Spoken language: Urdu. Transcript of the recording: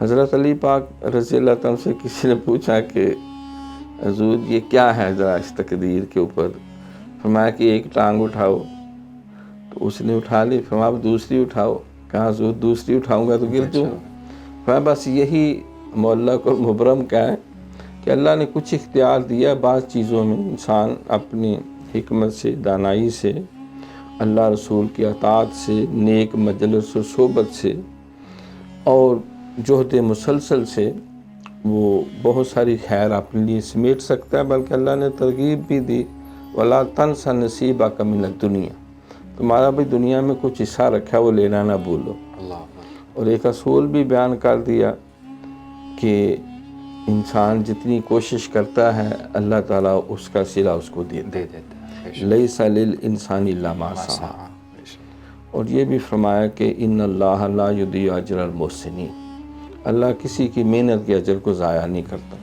حضرت علی پاک رضی اللہ تعالیٰ سے کسی نے پوچھا کہ حضور یہ کیا ہے ذرا اس تقدیر کے اوپر؟ فرمایا کہ ایک ٹانگ اٹھاؤ، تو اس نے اٹھا لی. فرمایا دوسری اٹھاؤ. کہا حضور دوسری اٹھاؤں گا تو گر جاؤں. فرمایا بس یہی معلق اور مبرم کا ہے کہ اللہ نے کچھ اختیار دیا بعض چیزوں میں، انسان اپنی حکمت سے، دانائی سے، اللہ رسول کی اطاعت سے، نیک مجلس و صحبت سے اور جہد مسلسل سے وہ بہت ساری خیر اپنے لیے سمیٹ سکتا ہے. بلکہ اللہ نے ترغیب بھی دی وَلَا تَنْسَ نَصِيبَكَ مِنَ الدُّنْيَا، تمہارا بھی دنیا میں کچھ حصہ رکھا ہے وہ لینا نہ بھولو. اور ایک اصول بھی بیان کر دیا کہ انسان جتنی کوشش کرتا ہے اللہ تعالیٰ اس کا صلہ اس کو دے دیتا ہے. لَيْسَ لِلْإِنسَانِ إِلَّا مَا سَعَىٰ. اور یہ بھی فرمایا کہ ان اللہ لا یضیع اجر المحسنین، اللہ کسی کی محنت کے اجر کو ضائع نہیں کرتا.